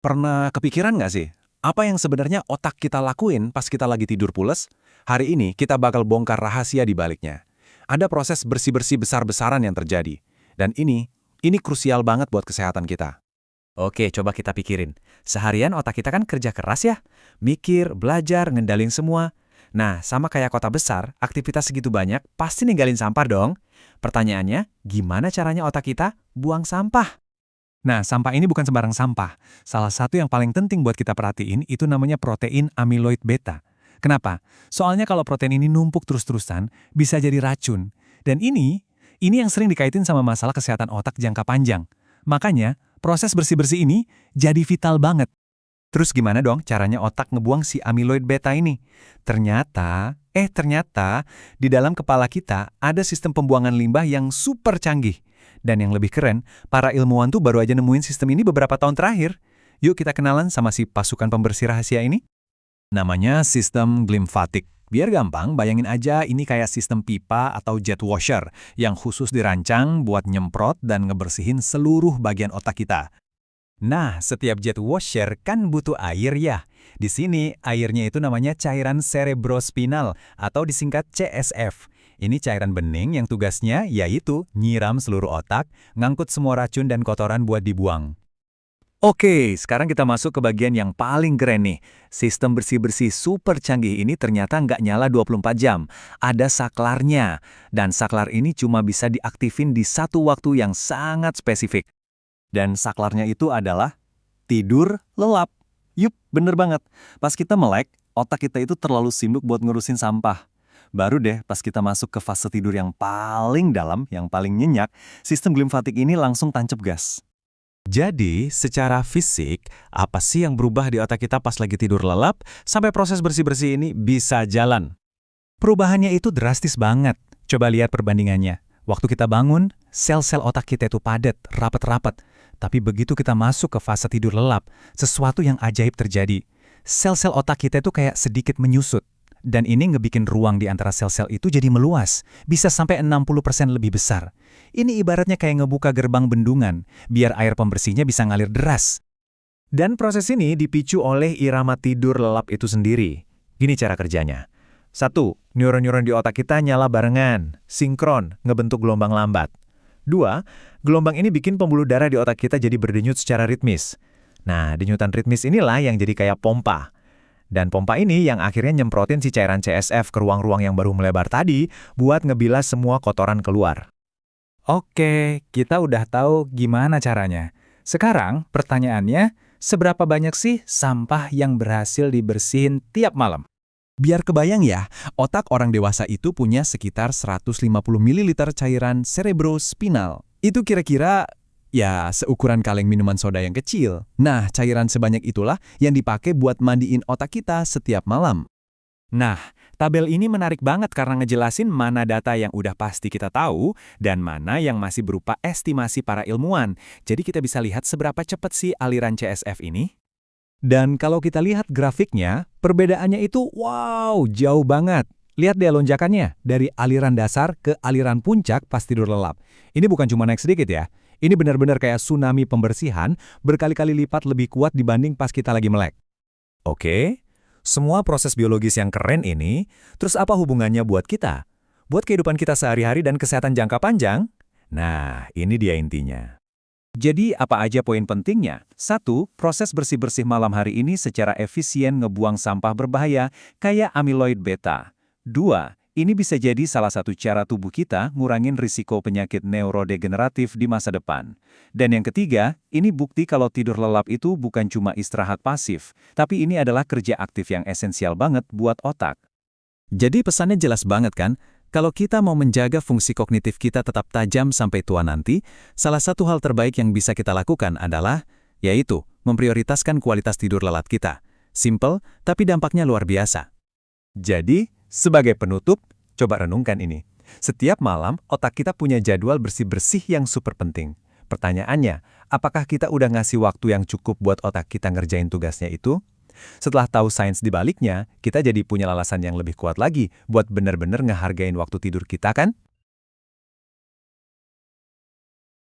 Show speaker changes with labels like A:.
A: Pernah kepikiran nggak sih? Apa yang sebenarnya otak kita lakuin pas kita lagi tidur pules? Hari ini kita bakal bongkar rahasia di baliknya. Ada proses bersih-bersih besar-besaran yang terjadi. Dan ini krusial banget buat kesehatan kita.
B: Oke, coba kita pikirin. Seharian otak kita kan kerja keras ya. Mikir, belajar, ngendalin semua. Nah, sama kayak kota besar, aktivitas segitu banyak, pasti ninggalin sampah dong. Pertanyaannya, gimana caranya otak kita buang sampah?
C: Nah, sampah ini bukan sembarang sampah. Salah satu yang paling penting buat kita perhatiin itu namanya protein amyloid beta. Kenapa? Soalnya kalau protein ini numpuk terus-terusan, bisa jadi racun. Dan ini yang sering dikaitin sama masalah kesehatan otak jangka panjang. Makanya, proses bersih-bersih ini jadi vital banget.
B: Terus gimana dong caranya otak ngebuang si amyloid beta ini? Ternyata, di dalam kepala kita ada sistem pembuangan limbah yang super canggih. Dan yang lebih keren, para ilmuwan tuh baru aja nemuin sistem ini beberapa tahun terakhir. Yuk kita kenalan sama si pasukan pembersih rahasia ini.
A: Namanya sistem glimfatik. Biar gampang, bayangin aja ini kayak sistem pipa atau jet washer yang khusus dirancang buat nyemprot dan ngebersihin seluruh bagian otak kita.
B: Nah, setiap jet washer kan butuh air ya. Di sini, airnya itu namanya cairan cerebrospinal atau disingkat CSF. Ini cairan bening yang tugasnya yaitu nyiram seluruh otak, ngangkut semua racun dan kotoran buat dibuang. Oke, sekarang kita masuk ke bagian yang paling keren nih. Sistem bersih-bersih super canggih ini ternyata nggak nyala 24 jam. Ada saklarnya. Dan saklar ini cuma bisa diaktifin di satu waktu yang sangat spesifik.
A: Dan saklarnya itu adalah tidur lelap. Yup, bener banget. Pas kita melek, otak kita itu terlalu sibuk buat ngurusin sampah. Baru deh pas kita masuk ke fase tidur yang paling dalam, yang paling nyenyak, sistem glimfatik ini langsung tancap gas.
B: Jadi, secara fisik, apa sih yang berubah di otak kita pas lagi tidur lelap sampai proses bersih-bersih ini bisa jalan?
C: Perubahannya itu drastis banget. Coba lihat perbandingannya. Waktu kita bangun, sel-sel otak kita itu padat, rapat-rapat. Tapi begitu kita masuk ke fase tidur lelap, sesuatu yang ajaib terjadi. Sel-sel otak kita itu kayak sedikit menyusut. Dan ini ngebikin ruang di antara sel-sel itu jadi meluas, bisa sampai 60% lebih besar. Ini ibaratnya kayak ngebuka gerbang bendungan, biar air pembersihnya bisa ngalir deras.
B: Dan proses ini dipicu oleh irama tidur lelap itu sendiri. Gini cara kerjanya. 1. Neuron-neuron di otak kita nyala barengan, sinkron, ngebentuk gelombang lambat. 2. Gelombang ini bikin pembuluh darah di otak kita jadi berdenyut secara ritmis. Nah, denyutan ritmis inilah yang jadi kayak pompa. Dan pompa ini yang akhirnya nyemprotin si cairan CSF ke ruang-ruang yang baru melebar tadi buat ngebilas semua kotoran keluar.
C: Oke, kita udah tahu gimana caranya. Sekarang pertanyaannya, seberapa banyak sih sampah yang berhasil dibersihin tiap malam?
A: Biar kebayang ya, otak orang dewasa itu punya sekitar 150 ml cairan cerebrospinal. Itu kira-kira ya seukuran kaleng minuman soda yang kecil. Nah, cairan sebanyak itulah yang dipakai buat mandiin otak kita setiap malam.
B: Nah, tabel ini menarik banget karena ngejelasin mana data yang udah pasti kita tahu dan mana yang masih berupa estimasi para ilmuwan. Jadi kita bisa lihat seberapa cepat sih aliran CSF ini. Dan kalau kita lihat grafiknya, perbedaannya itu wow, jauh banget. Lihat deh lonjakannya, dari aliran dasar ke aliran puncak pas tidur lelap. Ini bukan cuma naik sedikit ya. Ini benar-benar kayak tsunami pembersihan, berkali-kali lipat lebih kuat dibanding pas kita lagi melek. Oke, semua proses biologis yang keren ini, terus apa hubungannya buat kita? Buat kehidupan kita sehari-hari dan kesehatan jangka panjang? Nah, ini dia intinya. Jadi, apa aja poin pentingnya? 1. Proses bersih-bersih malam hari ini secara efisien ngebuang sampah berbahaya kayak amyloid beta. 2. Ini bisa jadi salah satu cara tubuh kita ngurangin risiko penyakit neurodegeneratif di masa depan. Dan yang ketiga, ini bukti kalau tidur lelap itu bukan cuma istirahat pasif, tapi ini adalah kerja aktif yang esensial banget buat otak. Jadi pesannya jelas banget kan? Kalau kita mau menjaga fungsi kognitif kita tetap tajam sampai tua nanti, salah satu hal terbaik yang bisa kita lakukan adalah, yaitu, memprioritaskan kualitas tidur lelap kita. Simple, tapi dampaknya luar biasa. Jadi, sebagai penutup, coba renungkan ini. Setiap malam, otak kita punya jadwal bersih-bersih yang super penting. Pertanyaannya, apakah kita udah ngasih waktu yang cukup buat otak kita ngerjain tugasnya itu? Setelah tahu sains di baliknya, kita jadi punya alasan yang lebih kuat lagi buat bener-bener ngehargain waktu tidur kita kan?